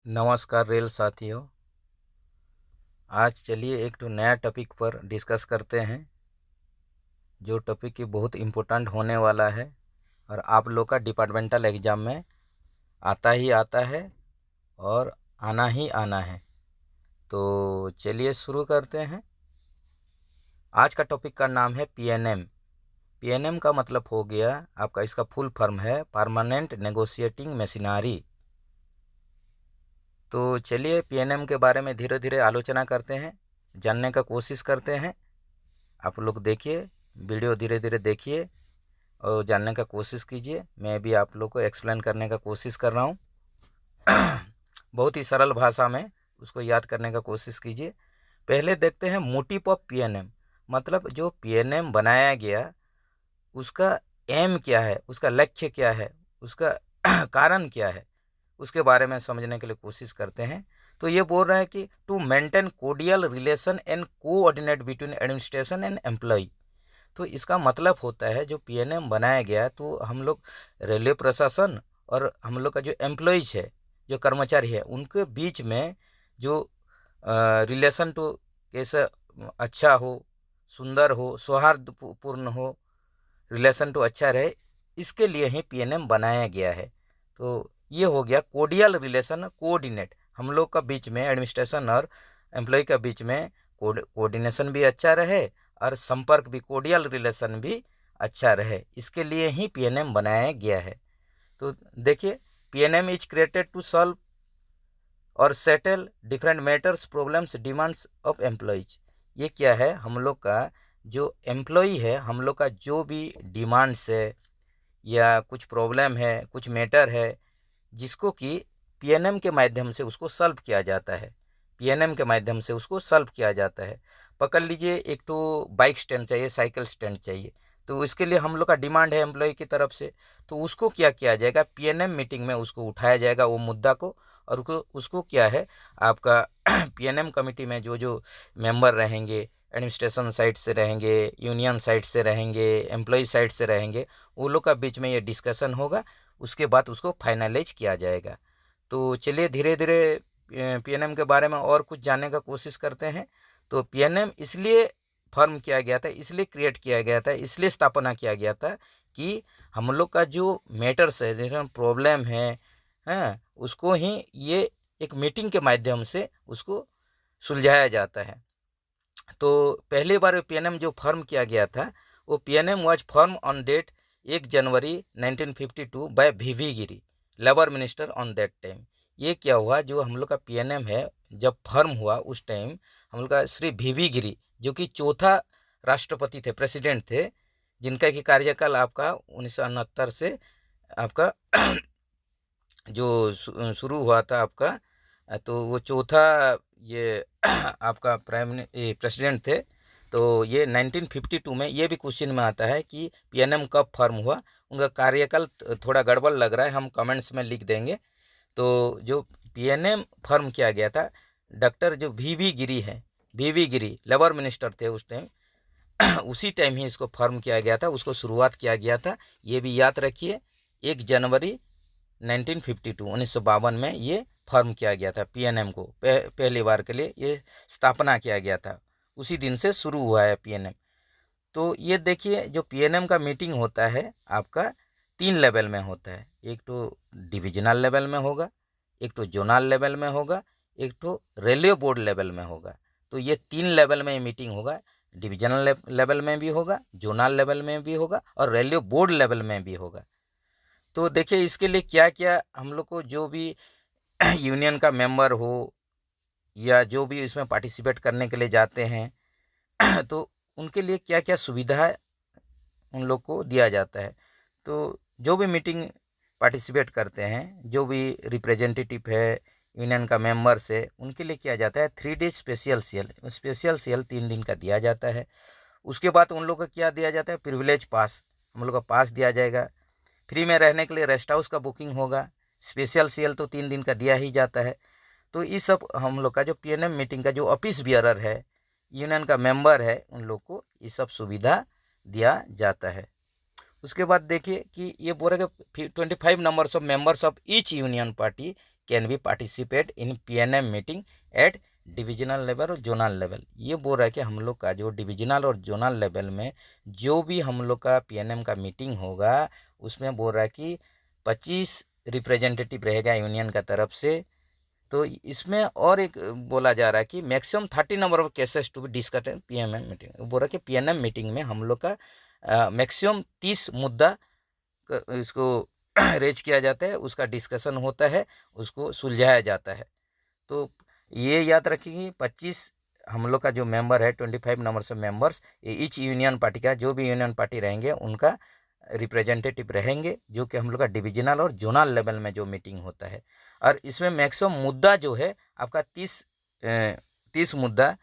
नमस्कार रेल साथियों। आज चलिए एक तो नया टॉपिक पर डिस्कस करते हैं, जो टॉपिक की बहुत इम्पोर्टेंट होने वाला है और आप लोग का डिपार्टमेंटल एग्ज़ाम में आता ही आता है और आना ही आना है। तो चलिए शुरू करते हैं। आज का टॉपिक का नाम है पीएनएम। पीएनएम का मतलब हो गया आपका, इसका फुल फॉर्म है परमानेंट नेगोशिएटिंग मशीनरी। तो चलिए पीएनएम के बारे में धीरे धीरे आलोचना करते हैं, जानने का कोशिश करते हैं। आप लोग देखिए, वीडियो धीरे धीरे देखिए और जानने का कोशिश कीजिए। मैं भी आप लोग को एक्सप्लेन करने का कोशिश कर रहा हूँ। बहुत ही सरल भाषा में उसको याद करने का कोशिश कीजिए। पहले देखते हैं मोटिव ऑफ पीएनएम, मतलब जो पीएनएम बनाया गया उसका एम क्या है, उसका लक्ष्य क्या है, उसका कारण क्या है, उसके बारे में समझने के लिए कोशिश करते हैं। तो ये बोल रहा है कि to maintain cordial relation and coordinate between administration and employ. तो इसका मतलब होता है जो पीएनएम बनाया गया तो हम लोग रेलवे प्रशासन और हम लोग का जो एम्प्लॉयज है, जो कर्मचारी है, उनके बीच में जो रिलेशन तो कैसे अच्छा हो, सुंदर हो, सौहार्दपूर्ण हो, रिलेशन तो अच्छा रहे, इसके लिए ही पीएनएम बनाया गया है। तो ये हो गया कोडियल रिलेशन, कोऑर्डिनेट, हम लोग का बीच में एडमिनिस्ट्रेशन और एम्प्लॉय का बीच में कोऑर्डिनेशन भी अच्छा रहे और संपर्क भी, कोडियल रिलेशन भी अच्छा रहे, इसके लिए ही पीएनएम बनाया गया है। तो देखिए, PNM is created to solve और settle different matters, problems, demands of employees. ये क्या है, हम लोग का जो एम्प्लॉय है, हम लोग का जो भी डिमांड्स है या कुछ प्रॉब्लम है, कुछ मैटर है, जिसको कि पीएनएम के माध्यम से उसको सॉल्व किया जाता है, पीएनएम के माध्यम से उसको सॉल्व किया जाता है। पकड़ लीजिए, एक तो बाइक स्टैंड चाहिए, साइकिल स्टैंड चाहिए, तो इसके लिए हम लोग का डिमांड है एम्प्लॉय की तरफ से। तो उसको क्या किया जाएगा, पीएनएम मीटिंग में उसको उठाया जाएगा वो मुद्दा को, और उसको क्या है आपका पीएनएम कमेटी में जो जो मेंबर रहेंगे, एडमिनिस्ट्रेशन साइड से रहेंगे, यूनियन साइड से रहेंगे, एम्प्लॉय साइड से रहेंगे, वो लोग का बीच में ये डिस्कशन होगा, उसके बाद उसको फाइनलाइज किया जाएगा। तो चलिए धीरे धीरे पीएनएम के बारे में और कुछ जानने का कोशिश करते हैं। तो पीएनएम इसलिए फॉर्म किया गया था, इसलिए क्रिएट किया गया था, इसलिए स्थापना किया गया था कि हम लोग का जो मैटर्स है, जैसे प्रॉब्लम है, हैं, उसको ही ये एक मीटिंग के माध्यम से उसको सुलझाया जाता है। तो पहली बार पीएनएम जो फॉर्म किया गया था, वो PNM was form on date 1 January 1952 by VV Giri, labour minister on that time. ये क्या हुआ, जो हम लोग का पीएनएम है जब फॉर्म हुआ उस टाइम हम लोग का श्री वीवी गिरी, जो कि चौथा राष्ट्रपति थे, प्रेसिडेंट थे, जिनका कि कार्यकाल आपका 1969 से आपका जो शुरू हुआ था आपका, तो वो चौथा ये आपका प्रेसिडेंट थे। तो ये 1952 में ये भी क्वेश्चन में आता है कि पीएनएम कब फॉर्म हुआ, उनका कार्यकाल थोड़ा गड़बड़ लग रहा है, हम कमेंट्स में लिख देंगे। तो जो पीएनएम फॉर्म किया गया था, डॉक्टर जो वीवी गिरी है, वीवी गिरी लेबर मिनिस्टर थे उस टाइम, उसी टाइम ही इसको फॉर्म किया गया था, उसको शुरुआत किया गया था। ये भी याद रखिए, 1 जनवरी 1952 में ये फॉर्म किया गया था पीएनएम को, पहली बार के लिए ये स्थापना किया गया था, उसी दिन से शुरू हुआ है पीएनएम। तो ये देखिए, जो पीएनएम का मीटिंग होता है आपका 3 लेवल में होता है। एक तो डिविजनल लेवल में होगा, एक तो जोनल लेवल में होगा, एक तो रेलवे बोर्ड लेवल में होगा। तो ये 3 लेवल में मीटिंग होगा, डिविजनल लेवल में भी होगा, जोनल लेवल में भी होगा और रेलवे बोर्ड लेवल में भी होगा। तो देखिए, इसके लिए क्या क्या हम लोग को, जो भी यूनियन का मेंबर हो या जो भी इसमें पार्टिसिपेट करने के लिए जाते हैं तो उनके लिए क्या क्या सुविधा उन लोग को दिया जाता है। तो जो भी मीटिंग पार्टिसिपेट करते हैं, जो भी रिप्रेजेंटेटिव है, यूनियन का मेंबर्स है, उनके लिए किया जाता है 3 days special sale. Special sale 3 दिन का दिया जाता है। उसके बाद उन लोग को क्या दिया जाता है, प्रिविलेज पास, हम लोग का पास दिया जाएगा। फ्री में रहने के लिए रेस्ट हाउस का बुकिंग होगा। स्पेशल सेल तो 3 दिन का दिया ही जाता है। तो ये सब हम लोग का जो पीएनएम मीटिंग का जो ऑफिस बियरर है, यूनियन का मेंबर है, उन लोग को ये सब सुविधा दिया जाता है। उसके बाद देखिए कि ये बोल रहे कि 25 numbers of members of each union party can be participate in PNM meeting at divisional level और जोनल लेवल। ये बोल रहा है कि हम लोग का जो डिविजनल और जोनल लेवल में जो भी हम लोग का PNM का मीटिंग होगा उसमें बोल रहा है कि 25 रिप्रेजेंटेटिव रहेगा यूनियन का तरफ से। तो इसमें और एक बोला जा रहा है कि maximum 30 number of cases to be discuss in PNM meeting. बोल रहा है कि PNM मीटिंग में हम लोग का मैक्सिमम 30 मुद्दा इसको रेज किया जाता है, उसका डिस्कशन होता है, उसको सुलझाया जाता है। तो ये याद रखिए 25 हम लोग का जो मेंबर है 25 नंबर से मेंबर्स ईच यूनियन पार्टी का जो भी यूनियन पार्टी रहेंगे उनका रिप्रेजेंटेटिव रहेंगे, जो कि हम लोग का डिविजनल और जोनल लेवल में जो मीटिंग होता है। और इसमें मैक्सिमम मुद्दा जो है आपका 30 मुद्दा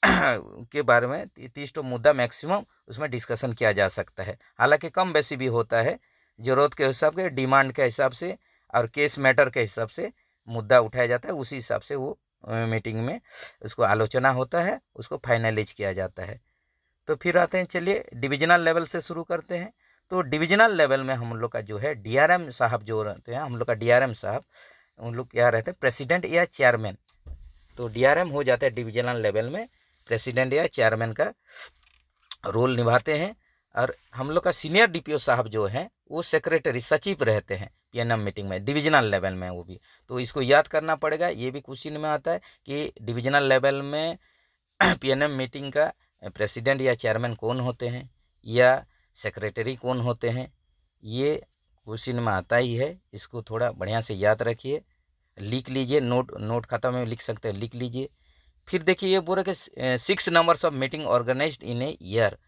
के बारे में 30 तो मुद्दा मैक्सिमम उसमें डिस्कशन किया जा सकता है। हालांकि कम बेसी भी होता है, ज़रूरत के हिसाब से, डिमांड के हिसाब से और केस मैटर के हिसाब से मुद्दा उठाया जाता है, उसी हिसाब से वो मीटिंग में उसको आलोचना होता है, उसको फाइनलाइज किया जाता है। तो फिर आते हैं, चलिए डिविजनल लेवल से शुरू करते हैं। तो डिविजनल लेवल में हम लोग का जो है DRM साहब जो रहते हैं, हम लोग का DRM साहब उन लोग क्या रहते हैं, प्रेसिडेंट या चेयरमैन। तो DRM हो जाता है डिविजनल लेवल में, प्रेसिडेंट या चेयरमैन का रोल निभाते हैं। और हम लोग का सीनियर DPO साहब जो हैं वो सेक्रेटरी सचिव रहते हैं PNM मीटिंग में, डिविजनल लेवल में वो भी। तो इसको याद करना पड़ेगा, ये भी क्वेश्चन में आता है कि डिविजनल लेवल में PNM मीटिंग का प्रेसिडेंट या चेयरमैन कौन होते हैं या सेक्रेटरी कौन होते हैं, ये क्वेश्चन में आता ही है। इसको थोड़ा बढ़िया से याद रखिए, लिख लीजिए, नोट खाता में लिख सकते हैं, लिख लीजिए। फिर देखिए ये बोल रहे कि 6 numbers of meeting organized in a year,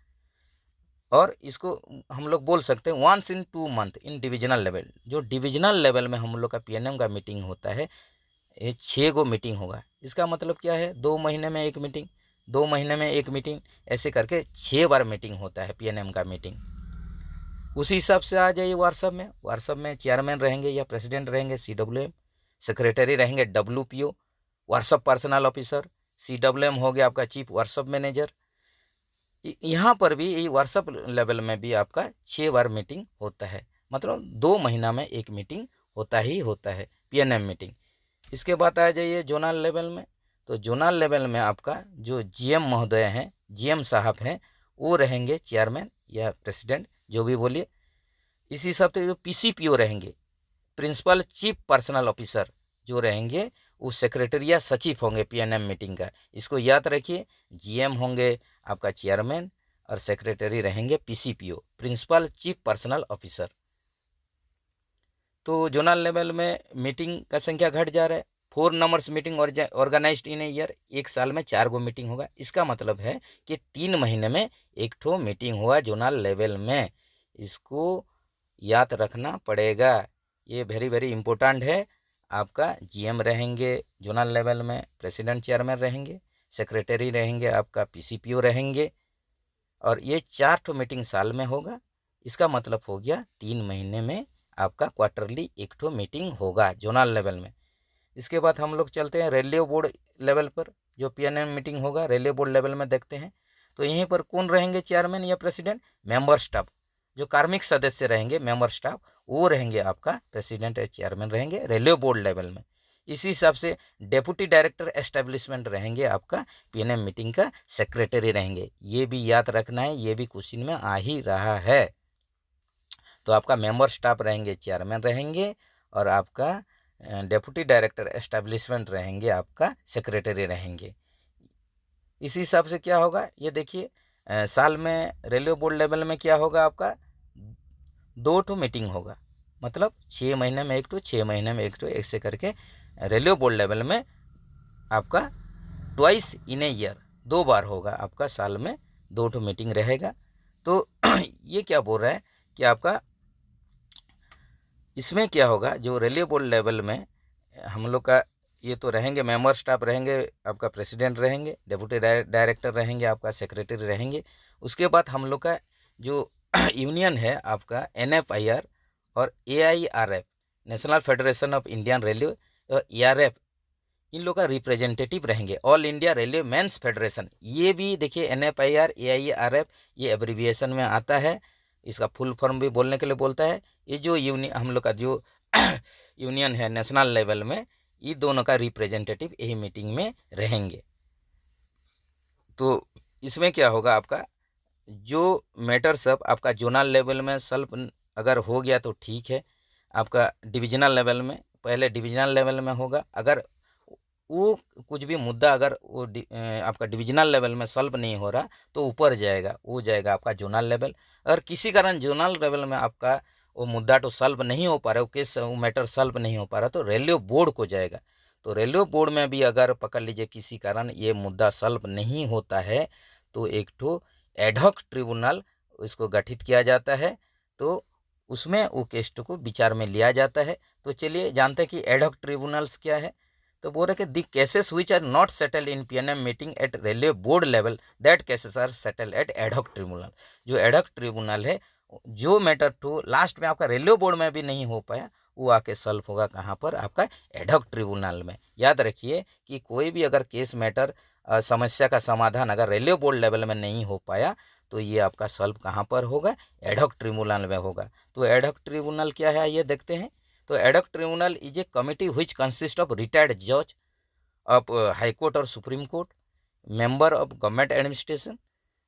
और इसको हम लोग बोल सकते हैं 1 in 2 month in divisional level. जो डिविजनल लेवल में हम लोग का PNM का मीटिंग होता है, ये 6 गो मीटिंग होगा। इसका मतलब क्या है, 2 महीने में एक मीटिंग, 2 महीने में एक मीटिंग, ऐसे करके 6 बार मीटिंग होता है PNM का मीटिंग। उसी हिसाब से आ जाइए व्हाट्सएप में चेयरमैन रहेंगे या प्रेसिडेंट रहेंगे CWM, सेक्रेटरी रहेंगे WPO WhatsApp personal officer, CWM हो गया आपका चीफ व्हाट्सएप मैनेजर। यहाँ पर भी ये व्हाट्सएप लेवल में भी आपका 6 बार मीटिंग होता है, मतलब 2 महीना में एक मीटिंग होता ही होता है PNM मीटिंग। इसके बाद आ जाइए जोनल लेवल में। तो जोनल लेवल में आपका जो GM महोदय हैं, GM साहब हैं, वो रहेंगे चेयरमैन या प्रेसिडेंट, जो भी बोलिए। इसी हिसाब से जो PCPO रहेंगे, प्रिंसिपल चीफ पर्सनल ऑफिसर जो रहेंगे, वो सेक्रेटरी या सचिव होंगे PNM मीटिंग का। इसको याद रखिए, GM होंगे आपका चेयरमैन और सेक्रेटरी रहेंगे PCPO, principal chief personnel officer. तो जोनल लेवल में मीटिंग का संख्या घट जा रहा है। 4 numbers meeting organized in a year, एक साल में 4 गो मीटिंग होगा। इसका मतलब है कि 3 महीने में एक ठो मीटिंग हुआ जोनल लेवल में। इसको याद रखना पड़ेगा, ये वेरी वेरी इंपॉर्टेंट है। आपका GM रहेंगे जोनल लेवल में, प्रेसिडेंट चेयरमैन रहेंगे, सेक्रेटरी रहेंगे आपका PCPO रहेंगे, और ये 4 ठो मीटिंग साल में होगा। इसका मतलब हो गया 3 महीने में आपका क्वार्टरली एक ठो मीटिंग होगा जोनल लेवल में। इसके बाद हम लोग चलते हैं रेलवे बोर्ड लेवल पर, जो PNM मीटिंग होगा रेलवे बोर्ड लेवल में देखते हैं। तो यहीं पर कौन रहेंगे चेयरमैन या प्रेसिडेंट, मेंबर स्टाफ, जो कार्मिक सदस्य रहेंगे मेंबर स्टाफ, वो रहेंगे आपका प्रेसिडेंट या चेयरमैन रहेंगे रेलवे बोर्ड लेवल में। इसी हिसाब से डेप्यूटी डायरेक्टर एस्टेब्लिशमेंट रहेंगे आपका PNM मीटिंग का सेक्रेटरी रहेंगे। ये भी याद रखना है, ये भी क्वेश्चन में आ ही रहा है। तो आपका मेंबर स्टाफ रहेंगे चेयरमैन रहेंगे, और आपका डेप्यूटी डायरेक्टर एस्टेब्लिशमेंट रहेंगे आपका सेक्रेटरी रहेंगे। इसी हिसाब से क्या होगा, ये देखिए साल में रेलवे बोर्ड लेवल में क्या होगा, आपका 2 ठो मीटिंग होगा, मतलब 6 महीने में एक ठो, 6 महीने में एक ठो, ऐसे करके रेलवे बोर्ड लेवल में आपका ट्वाइस इन ए ईयर, 2 बार होगा आपका साल में, 2 ठो मीटिंग रहेगा। तो ये क्या बोल रहा है कि आपका इसमें क्या होगा, जो रेलवे बोर्ड लेवल में हम लोग का ये तो रहेंगे, मेंबर स्टाफ रहेंगे, आपका प्रेसिडेंट रहेंगे, डेप्यूटी डायरेक्टर रहेंगे, आपका सेक्रेटरी रहेंगे। उसके बाद हम लोग का जो यूनियन है आपका NFIR और AIRF, national federation of Indian railway, और ERF, इन लोग का रिप्रेजेंटेटिव रहेंगे, all India railway men's federation. ये भी देखिए NFIR AIRF, ये एब्रीविएशन में आता है, इसका फुल फॉर्म भी बोलने के लिए बोलता है। ये जो यूनियन हम लोग का जो यूनियन है नेशनल लेवल में, ये दोनों का रिप्रेजेंटेटिव यही मीटिंग में रहेंगे। तो इसमें क्या होगा, आपका जो मैटर सब आपका जोनल लेवल में सॉल्व अगर हो गया तो ठीक है, आपका डिविजनल लेवल में, पहले डिविजनल लेवल में होगा। अगर वो कुछ भी मुद्दा अगर वो आपका डिविजनल लेवल में सॉल्व नहीं हो रहा तो ऊपर जाएगा, वो जाएगा आपका जोनल लेवल। अगर किसी कारण जोनल लेवल में आपका वो मुद्दा तो सॉल्व नहीं हो पा रहा है, वो केस वो मैटर सॉल्व नहीं हो पा रहा, तो रेलवे बोर्ड को जाएगा। तो रेलवे बोर्ड में भी अगर पकड़ लीजिए किसी कारण ये मुद्दा सॉल्व नहीं होता है तो एक ठो एडहॉक ट्रिब्यूनल इसको गठित किया जाता है, तो उसमें वो केस को विचार में लिया जाता है। तो चलिए जानते हैं कि एडहॉक ट्रिब्यूनल्स क्या है। तो बोल रहे कि the cases which are not settle in PNM meeting at railway board level that cases are settle at ad hoc tribunal. जो एडहॉक ट्रिब्यूनल है, जो मैटर तो लास्ट में आपका रेलवे बोर्ड में भी नहीं हो पाया, वो आके सॉल्व होगा कहाँ पर, आपका एडहॉक ट्रिब्यूनल में। याद रखिए कि कोई भी अगर केस मैटर समस्या का समाधान अगर रेलवे बोर्ड लेवल में नहीं हो पाया तो ये आपका सॉल्व कहाँ पर होगा, एडहॉक ट्रिब्यूनल में होगा। तो एडहॉक ट्रिब्यूनल क्या है ये देखते हैं। तो ad hoc tribunal is a committee which consist of retired जज ऑफ हाई कोर्ट और supreme court, member of government administration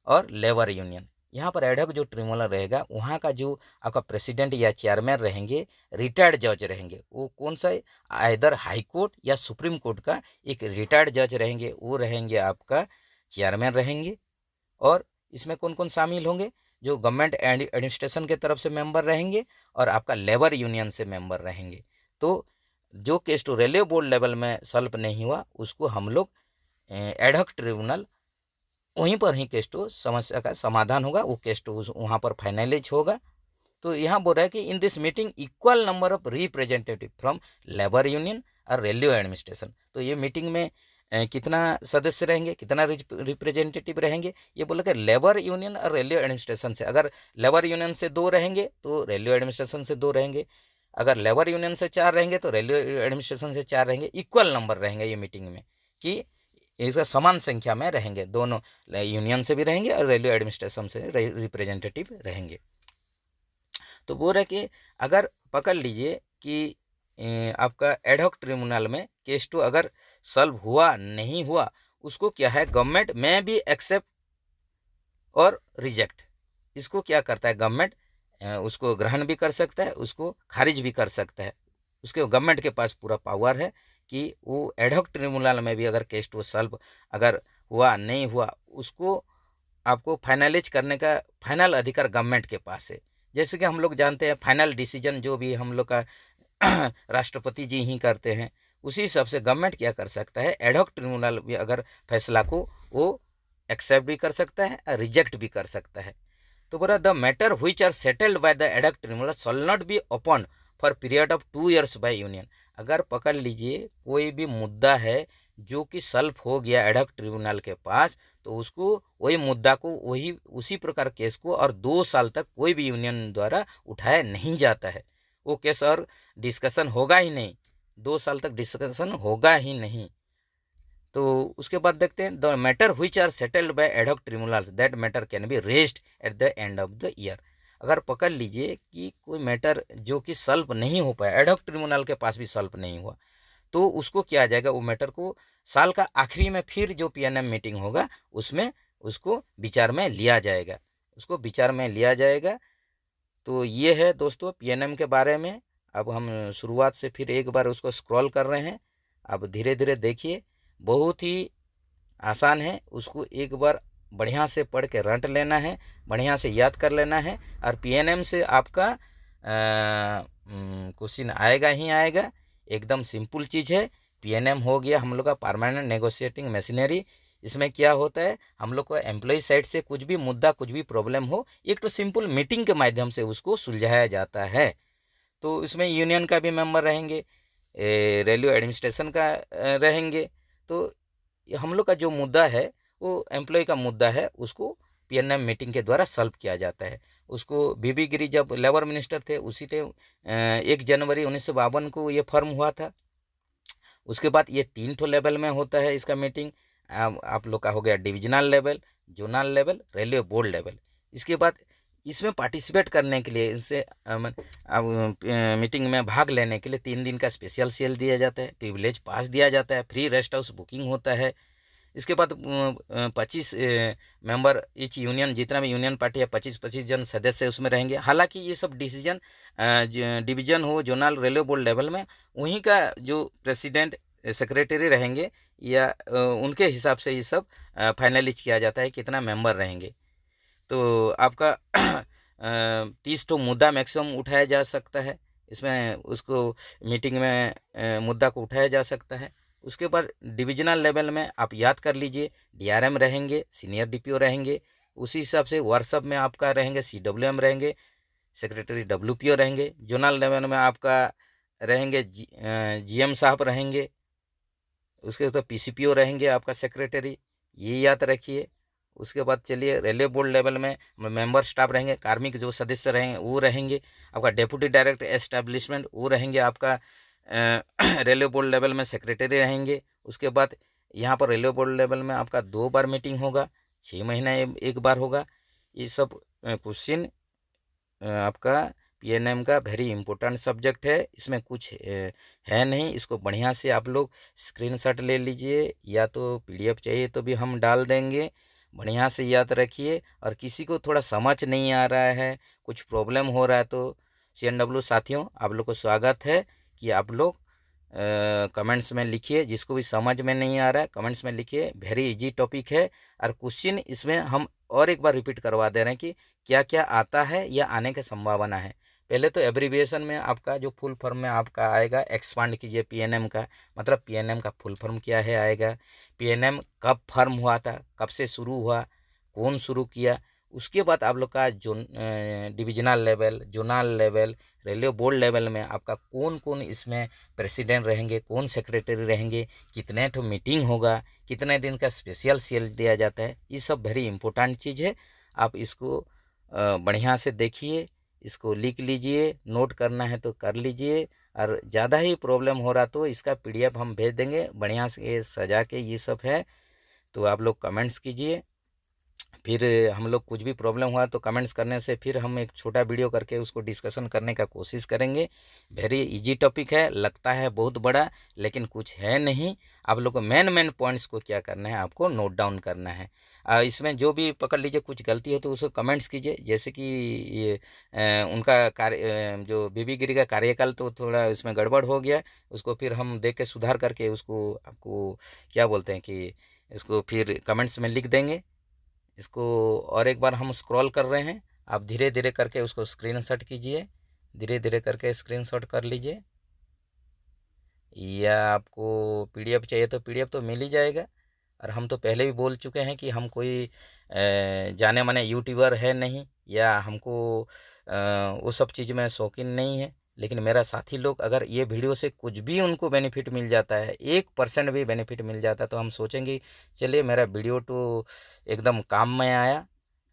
और लेबर यूनियन। यहाँ पर एडहॉक जो ट्रिब्यूनल रहेगा वहाँ का जो आपका प्रेसिडेंट या चेयरमैन रहेंगे, रिटायर्ड जज रहेंगे। वो कौन सा है, आइदर हाई कोर्ट या सुप्रीम कोर्ट का एक रिटायर्ड जज रहेंगे, वो रहेंगे आपका चेयरमैन रहेंगे। और इसमें कौन कौन शामिल होंगे, जो गवर्नमेंट एडमिनिस्ट्रेशन के तरफ से मेंबर रहेंगे और आपका लेबर यूनियन से मेंबर रहेंगे। तो जो केस तो रेलवे बोर्ड लेवल में सॉल्व नहीं हुआ उसको हम लोग एडहॉक ट्रिब्यूनल, वहीं पर ही केस तो समस्या का समाधान होगा, वो केस तो वहाँ पर फाइनलाइज होगा। तो यहाँ बोल रहा है कि in this meeting equal number of representative from labour union और रेलवे एडमिनिस्ट्रेशन। तो ये मीटिंग में कितना सदस्य रहेंगे, कितना रिप्रेजेंटेटिव रहेंगे, ये बोला कि लेबर यूनियन और रेलवे एडमिनिस्ट्रेशन से। अगर लेबर यूनियन से 2 रहेंगे तो रेलवे एडमिनिस्ट्रेशन से 2 रहेंगे, अगर लेबर यूनियन से 4 रहेंगे तो रेलवे एडमिनिस्ट्रेशन से 4 रहेंगे। इक्वल नंबर रहेंगे ये मीटिंग में, कि इसका समान संख्या में रहेंगे, दोनों यूनियन से भी रहेंगे और रेलवे एडमिनिस्ट्रेशन से रिप्रेजेंटेटिव रहेंगे। तो बोल रहे कि अगर पकड़ लीजिए कि आपका एडहॉक ट्रिब्यूनल में केस टू अगर सॉल्व हुआ नहीं हुआ, उसको क्या है, गवर्नमेंट में भी एक्सेप्ट और रिजेक्ट, इसको क्या करता है गवर्नमेंट, उसको ग्रहण भी कर सकता है, उसको खारिज भी कर सकता है। उसके गवर्नमेंट के पास पूरा पावर है कि वो एडहॉक ट्रिब्यूनल में भी अगर केस टू सॉल्व अगर हुआ नहीं हुआ, उसको आपको फाइनलाइज करने का फाइनल अधिकार गवर्नमेंट के पास है। जैसे कि हम लोग जानते हैं फाइनल डिसीजन जो भी हम लोग का राष्ट्रपति जी ही करते हैं, उसी हिसाब से गवर्नमेंट क्या कर सकता है, एडहॉक ट्रिब्यूनल भी अगर फैसला को वो एक्सेप्ट भी कर सकता है और रिजेक्ट भी कर सकता है। तो बोला the matter which are settled by the ad hoc tribunal shall not be open for period of 2 years by union. अगर पकड़ लीजिए कोई भी मुद्दा है जो कि सॉल्व हो गया एडहॉक ट्रिब्यूनल के पास, तो उसको वही मुद्दा को वही उसी प्रकार केस को और 2 साल तक कोई भी यूनियन द्वारा उठाया नहीं जाता है। वो केस और डिस्कशन होगा ही नहीं, 2 साल तक डिस्कशन होगा ही नहीं। तो उसके बाद देखते हैं the matter which are settled by ad hoc tribunals that matter can be raised at the end of the year. अगर पकड़ लीजिए कि कोई मैटर जो कि सॉल्व नहीं हो पाया, एडहॉक ट्रिब्यूनल के पास भी सॉल्व नहीं हुआ, तो उसको क्या आ जाएगा, वो मैटर को साल का आखिरी में फिर जो पीएनएम मीटिंग होगा उसमें उसको विचार में लिया जाएगा, उसको विचार में लिया जाएगा। तो ये है दोस्तों पीएनएम के बारे में। अब हम शुरुआत से फिर एक बार उसको स्क्रॉल कर रहे हैं, अब धीरे धीरे देखिए, बहुत ही आसान है, उसको एक बार बढ़िया से पढ़ के रट लेना है, बढ़िया से याद कर लेना है, और पीएनएम से आपका क्वेश्चन आएगा ही आएगा। एकदम सिंपल चीज़ है। पीएनएम हो गया हम लोग का परमानेंट नेगोशिएटिंग मशीनरी। इसमें क्या होता है, हम लोग को एम्प्लॉय साइड से कुछ भी मुद्दा कुछ भी प्रॉब्लम हो, एक तो सिंपल मीटिंग के माध्यम से उसको सुलझाया जाता है। तो इसमें यूनियन का भी मेंबर रहेंगे, रेलवे एडमिनिस्ट्रेशन का रहेंगे। तो हम लोग का जो मुद्दा है वो एम्प्लॉय का मुद्दा है, उसको पीएनएम मीटिंग के द्वारा सॉल्व किया जाता है। उसको बीबी गिरी जब लेबर मिनिस्टर थे उसी टाइम 1 जनवरी 1952 को ये फॉर्म हुआ था। उसके बाद ये 3 ठो लेवल में होता है इसका मीटिंग। आप लोग का हो गया divisional level, zonal level, railway board level. इसके बाद इसमें पार्टिसिपेट करने के लिए, इनसे मीटिंग में भाग लेने के लिए 3 दिन का स्पेशल सेल दिया जाता है, प्रिविलेज पास दिया जाता है, फ्री रेस्ट हाउस बुकिंग होता है। इसके बाद 25 मेंबर ईच यूनियन, जितना भी यूनियन पार्टी है 25-25 जन सदस्य उसमें रहेंगे। हालांकि ये सब डिसीजन डिवीजन हो, जोनल, रेलवे बोर्ड लेवल में वहीं का जो प्रेसिडेंट सेक्रेटरी रहेंगे या उनके हिसाब से ये सब फाइनलाइज किया जाता है कितना मेंबर रहेंगे। तो आपका 30 तो मुद्दा मैक्सिमम उठाया जा सकता है इसमें, उसको मीटिंग में मुद्दा को उठाया जा सकता है। उसके बाद डिविजनल लेवल में आप याद कर लीजिए, डीआरएम रहेंगे, सीनियर डीपीओ रहेंगे, उसी हिसाब से वर्कशॉप में आपका रहेंगे सीडब्ल्यूएम रहेंगे, सेक्रेटरी डब्ल्यूपीओ रहेंगे। जोनल लेवल में आपका रहेंगे जीएम साहब रहेंगे, उसके बाद पीसीपीओ रहेंगे आपका सेक्रेटरी, ये याद रखिए। उसके बाद चलिए रेलवे बोर्ड लेवल में मेंबर स्टाफ रहेंगे, कार्मिक जो सदस्य रहेंगे वो रहेंगे, आपका डेप्यूटी डायरेक्टर एस्टैब्लिशमेंट वो रहेंगे, आपका रेलवे बोर्ड लेवल में सेक्रेटरी रहेंगे। उसके बाद यहाँ पर रेलवे बोर्ड लेवल में आपका 2 बार मीटिंग होगा, 6 महीना एक बार होगा। ये सब क्वेश्चन आपका पीएनएम का वेरी इंपॉर्टेंट सब्जेक्ट है, इसमें कुछ है नहीं। इसको बढ़िया से आप लोग स्क्रीनशॉट ले लीजिए, या तो पीडीएफ चाहिए तो भी हम डाल देंगे, बढ़िया से याद रखिए। और किसी को थोड़ा समझ नहीं आ रहा है, कुछ प्रॉब्लम हो रहा है, तो CNW साथियों आप लोग को स्वागत है कि आप लोग कमेंट्स में लिखिए। जिसको भी समझ में नहीं आ रहा है कमेंट्स में लिखिए, वेरी इजी टॉपिक है। और क्वेश्चन इसमें हम और एक बार रिपीट करवा दे रहे हैं कि क्या क्या आता है या आने की संभावना है। पहले तो एब्रीविएशन में आपका जो फुल फॉर्म में आपका आएगा, एक्सपांड कीजिए पीएनएम का, मतलब पीएनएम का फुल फॉर्म क्या है आएगा, पीएनएम कब फॉर्म हुआ था, कब से शुरू हुआ, कौन शुरू किया। उसके बाद आप लोग का divisional level, zonal level, railway board level में आपका कौन कौन इसमें प्रेसिडेंट रहेंगे, कौन सेक्रेटरी रहेंगे, कितने ठो मीटिंग होगा, कितने दिन का स्पेशल सेल दिया जाता है, ये सब वेरी इंपॉर्टेंट चीज़ है। आप इसको बढ़िया से देखिए, इसको लिख लीजिए, नोट करना है तो कर लीजिए। और ज़्यादा ही प्रॉब्लम हो रहा तो इसका पीडीएफ हम भेज देंगे बढ़िया से सजा के, ये सब है। तो आप लोग कमेंट्स कीजिए, फिर हम लोग कुछ भी प्रॉब्लम हुआ तो कमेंट्स करने से फिर हम एक छोटा वीडियो करके उसको डिस्कशन करने का कोशिश करेंगे। वेरी इजी टॉपिक है, लगता है बहुत बड़ा लेकिन कुछ है नहीं। आप लोग को मेन पॉइंट्स को क्या करना है, आपको नोट डाउन करना है। इसमें जो भी पकड़ लीजिए कुछ गलती हो तो उसको कमेंट्स कीजिए। जैसे कि ये उनका कार्य जो बीबी गिरी का कार्यकाल तो थोड़ा इसमें गड़बड़ हो गया, उसको फिर हम देख के सुधार करके उसको आपको क्या बोलते हैं कि इसको फिर कमेंट्स में लिख देंगे। इसको और एक बार हम स्क्रॉल कर रहे हैं, आप धीरे धीरे करके उसको स्क्रीनशॉट कीजिए, धीरे धीरे करके स्क्रीनशॉट कर लीजिए। या आपको पीडीएफ चाहिए तो पीडीएफ तो मिल ही जाएगा। और हम तो पहले भी बोल चुके हैं कि हम कोई जाने माने यूट्यूबर है नहीं, या हमको वो सब चीज़ में शौकीन नहीं है। लेकिन मेरा साथी लोग अगर ये वीडियो से कुछ भी उनको बेनिफिट मिल जाता है, 1% भी बेनिफिट मिल जाता है, तो हम सोचेंगे चलिए मेरा वीडियो तो एकदम काम में आया।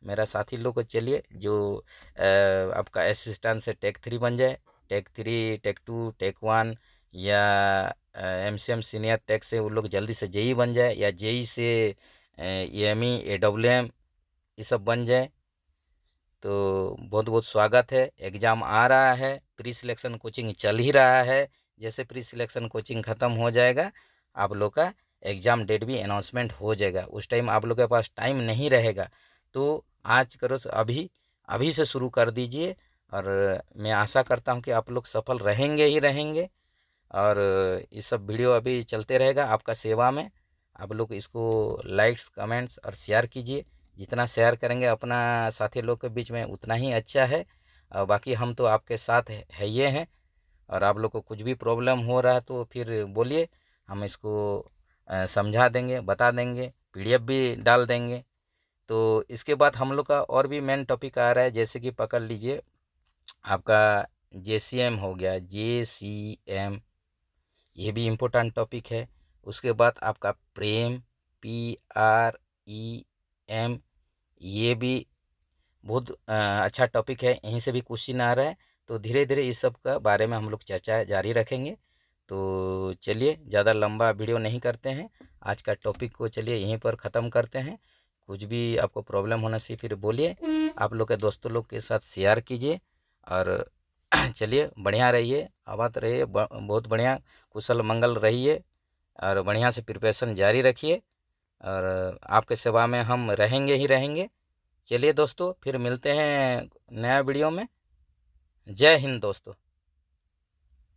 मेरा साथी लोग को चलिए जो आपका असिस्टेंट से टेक 3 बन जाए, टेक 3, टेक 2, टेक 1, या MCM सीनियर टेक से वो लोग जल्दी से जेई बन जाए, या जेई से EME, AWM ये सब बन जाए। तो बहुत बहुत स्वागत है। एग्ज़ाम आ रहा है, प्री सिलेक्शन कोचिंग चल ही रहा है। जैसे प्री सिलेक्शन कोचिंग ख़त्म हो जाएगा, आप लोग का एग्ज़ाम डेट भी अनाउंसमेंट हो जाएगा। उस टाइम आप लोग के पास टाइम नहीं रहेगा, तो आज करो अभी से शुरू कर दीजिए। और मैं आशा करता हूँ कि आप लोग सफल रहेंगे ही रहेंगे। और ये सब वीडियो अभी चलते रहेगा आपका सेवा में। आप लोग इसको लाइक्स, कमेंट्स और शेयर कीजिए। जितना शेयर करेंगे अपना साथी लोग के बीच में उतना ही अच्छा है। और बाकी हम तो आपके साथ है ये हैं। और आप लोग को कुछ भी प्रॉब्लम हो रहा है तो फिर बोलिए, हम इसको समझा देंगे, बता देंगे, पीडीएफ भी डाल देंगे। तो इसके बाद हम लोग का और भी मेन टॉपिक आ रहा है, जैसे कि पकड़ लीजिए आपका JCM हो गया, JCM ये भी इम्पोर्टेंट टॉपिक है। उसके बाद आपका प्रेम, PREM ये भी बहुत अच्छा टॉपिक है, यहीं से भी क्वेश्चन आ रहा है। तो धीरे धीरे इस सब का बारे में हम लोग चर्चा जारी रखेंगे। तो चलिए ज़्यादा लंबा वीडियो नहीं करते हैं, आज का टॉपिक को चलिए यहीं पर ख़त्म करते हैं। कुछ भी आपको प्रॉब्लम होने से फिर बोलिए, आप लोग के दोस्तों लोग के साथ शेयर कीजिए। और चलिए बढ़िया रहिए, आबाद रहिए, बहुत बढ़िया कुशल मंगल रहिए और बढ़िया से प्रिपरेशन जारी रखिए और आपके सेवा में हम रहेंगे ही रहेंगे। चलिए दोस्तों, फिर मिलते हैं नया वीडियो में। जय हिंद दोस्तों।